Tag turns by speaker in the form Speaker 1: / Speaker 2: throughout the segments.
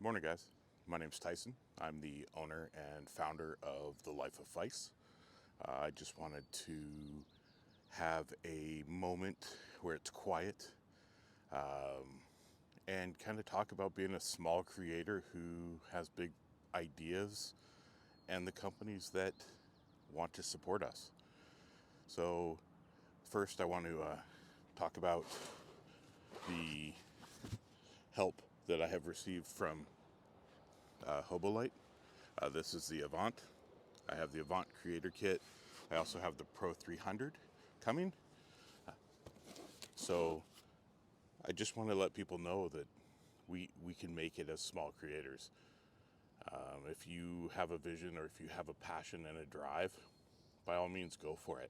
Speaker 1: Morning, guys. My name's Tyson. I'm the owner and founder of the Life of Phys. I just wanted to have a moment where it's quiet and kind of talk about being a small creator who has big ideas and the companies that want to support us. So, first, I want to talk about the help that I have received from Hobolite. This is the Avant. I have the Avant Creator Kit. I also have the Pro 300 coming. So I just want to let people know that we can make it as small creators. If you have a vision or if you have a passion and a drive, by all means, go for it.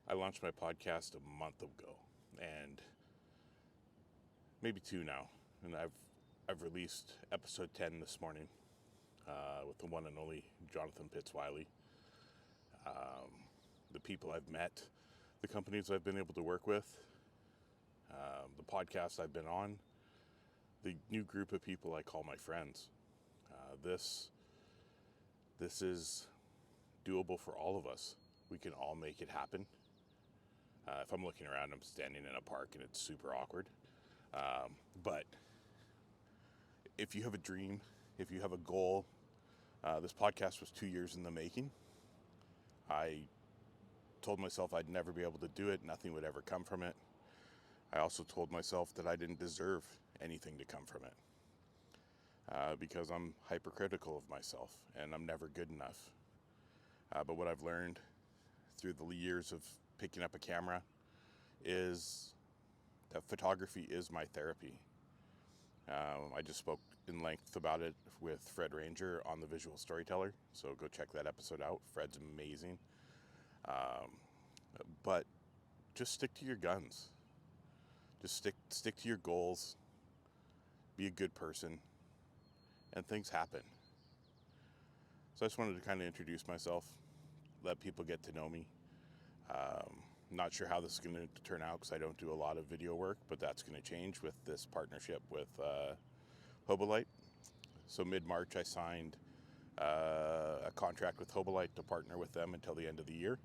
Speaker 1: I launched my podcast a month ago, and maybe two now, and I've released episode 10 this morning with the one and only Jonathan Pitts-Wiley. The people I've met, the companies I've been able to work with, the podcasts I've been on, the new group of people I call my friends. This is doable for all of us. We can all make it happen. If I'm looking around, I'm standing in a park and it's super awkward. But if you have a dream, if you have a goal, this podcast was 2 years in the making. I told myself I'd never be able to do it. Nothing would ever come from it. I also told myself that I didn't deserve anything to come from it because I'm hypercritical of myself and I'm never good enough. But what I've learned through the years of picking up a camera is that photography is my therapy. I just spoke in length about it with Fred Ranger on The Visual Storyteller, so go check that episode out. Fred's amazing. But just stick to your guns. Just stick to your goals. Be a good person, and things happen. So I just wanted to kind of introduce myself, let people get to know me. Not sure how this is going to turn out because I don't do a lot of video work, but that's going to change with this partnership with Hobolite. So mid-March, I signed a contract with Hobolite to partner with them until the end of the year.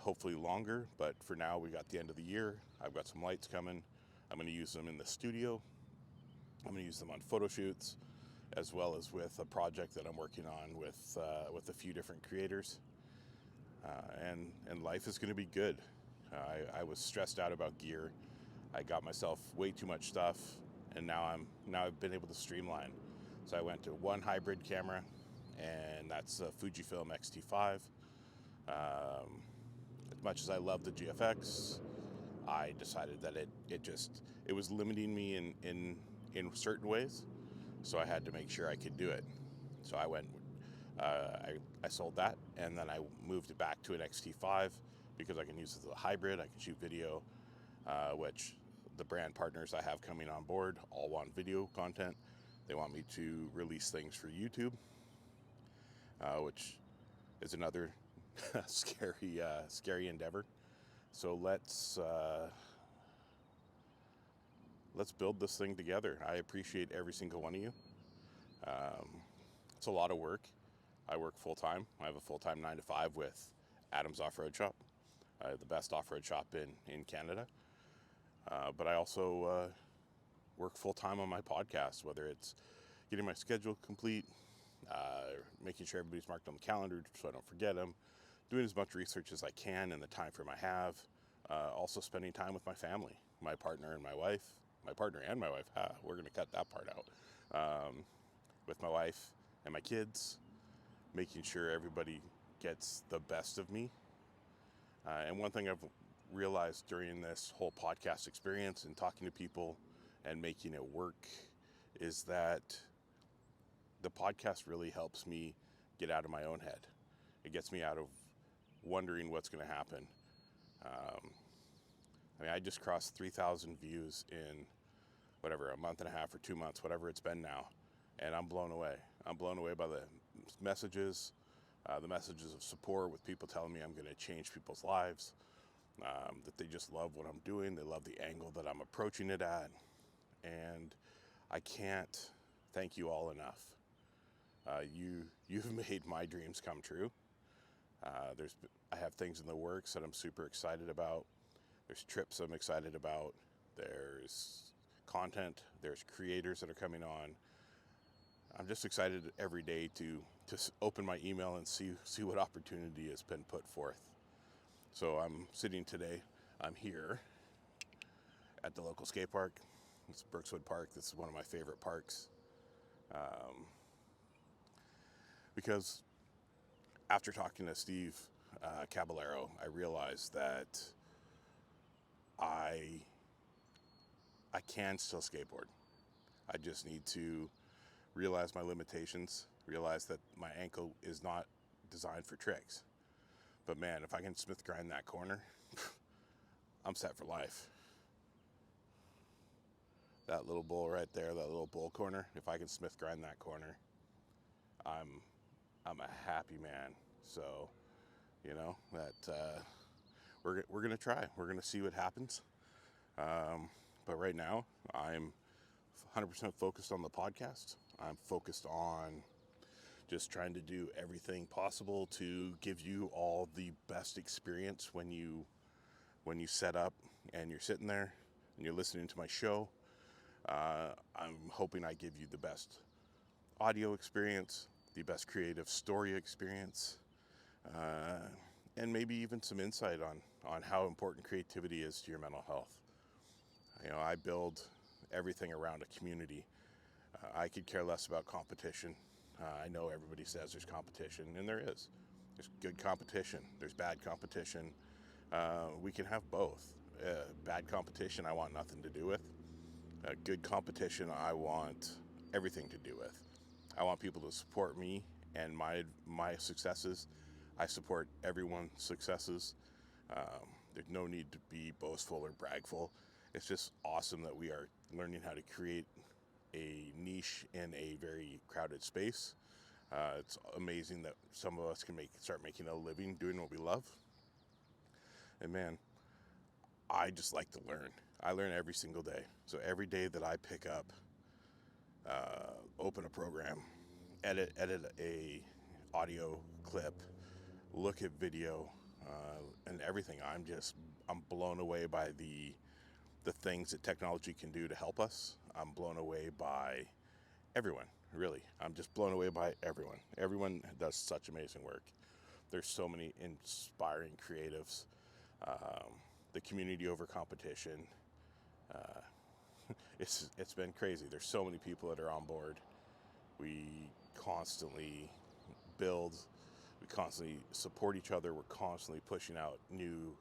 Speaker 1: Hopefully longer, but for now, we got the end of the year. I've got some lights coming. I'm going to use them in the studio. I'm going to use them on photo shoots, as well as with a project that I'm working on with a few different creators. And life is going to be good. I was stressed out about gear. I got myself way too much stuff, and now I've been able to streamline. So I went to one hybrid camera, and that's a Fujifilm X-T5. As much as I love the GFX, I decided that it was limiting me in certain ways. So I had to make sure I could do it. So I went. I sold that, and then I moved it back to an X-T5 because I can use it as a hybrid. I can shoot video, which the brand partners I have coming on board all want video content. They want me to release things for YouTube, which is another scary endeavor. So let's build this thing together. I appreciate every single one of you. It's a lot of work. I work full-time. I have a full-time 9 to 5 with Adam's Off-Road Shop, the best off-road shop in Canada. But I also work full-time on my podcast, whether it's getting my schedule complete, making sure everybody's marked on the calendar so I don't forget them, doing as much research as I can in the time frame I have, also spending time with my family, my partner and my wife. My partner and my wife, we're going to cut that part out. With my wife and my kids, making sure everybody gets the best of me. And one thing I've realized during this whole podcast experience and talking to people and making it work is that the podcast really helps me get out of my own head. It gets me out of wondering what's going to happen. I just crossed 3,000 views in a month and a half or 2 months, whatever it's been now. And I'm blown away. I'm blown away by the messages of support with people telling me I'm going to change people's lives, that they just love what I'm doing. They love the angle that I'm approaching it at. And I can't thank you all enough. You've made my dreams come true. I have things in the works that I'm super excited about. There's trips I'm excited about. There's content. There's creators that are coming on. I'm just excited every day to open my email and see what opportunity has been put forth. So I'm sitting today. I'm here at the local skate park. It's Brookswood Park. This is one of my favorite parks. Because after talking to Steve Caballero, I realized that I can still skateboard. I just need to realize my limitations, realize that my ankle is not designed for tricks. But man, if I can Smith grind that corner, I'm set for life. That little bowl right there, that little bowl corner, if I can Smith grind that corner, I'm a happy man. So, you know, that we're gonna try. We're gonna see what happens. But right now, I'm 100% focused on the podcast. I'm focused on just trying to do everything possible to give you all the best experience when you set up and you're sitting there and you're listening to my show. I'm hoping I give you the best audio experience, the best creative story experience, and maybe even some insight on how important creativity is to your mental health. You know, I build everything around a community. I could care less about competition. I know everybody says there's competition, and there is. There's good competition. There's bad competition. We can have both. Bad competition, I want nothing to do with. Good competition, I want everything to do with. I want people to support me and my successes. I support everyone's successes. There's no need to be boastful or bragful. It's just awesome that we are learning how to create a niche in a very crowded space. It's amazing that some of us can start making a living doing what we love. And man, I just like to learn. I learn every single day. So every day that I pick up, open a program, edit a audio clip, look at video, and everything, I'm blown away by the things that technology can do to help us. I'm blown away by everyone, really. I'm just blown away by everyone. Everyone does such amazing work. There's so many inspiring creatives. The community over competition. It's been crazy. There's so many people that are on board. We constantly build. We constantly support each other. We're constantly pushing out new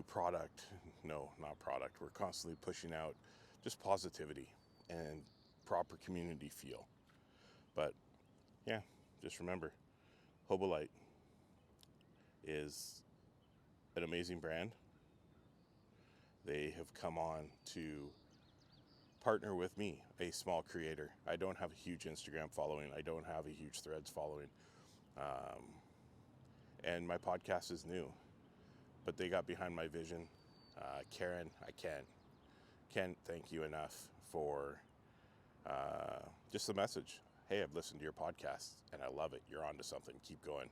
Speaker 1: product. No, not product. We're constantly pushing out just positivity and proper community feel. But yeah, just remember, Hobolite is an amazing brand. They have come on to partner with me, a small creator. I don't have a huge Instagram following. I don't have a huge Threads following. And my podcast is new. But they got behind my vision. Karen, I can't thank you enough for just the message. Hey, I've listened to your podcast and I love it. You're onto something. Keep going.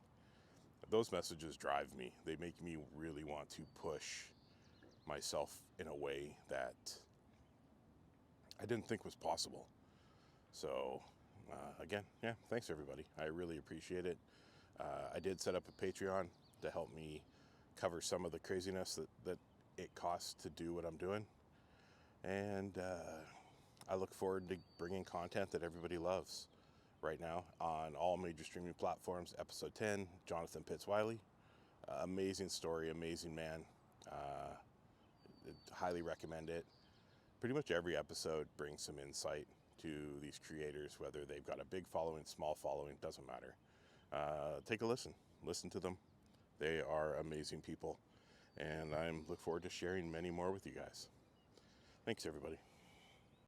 Speaker 1: Those messages drive me. They make me really want to push myself in a way that I didn't think was possible. So again, yeah, thanks everybody. I really appreciate it. I did set up a Patreon to help me cover some of the craziness that it costs to do what I'm doing. And I look forward to bringing content that everybody loves right now on all major streaming platforms. Episode 10, Jonathan Pitts-Wiley. Amazing story, amazing man. Highly recommend it. Pretty much every episode brings some insight to these creators, whether they've got a big following, small following, doesn't matter. Take a listen. Listen to them. They are amazing people. And I look forward to sharing many more with you guys. Thanks, everybody.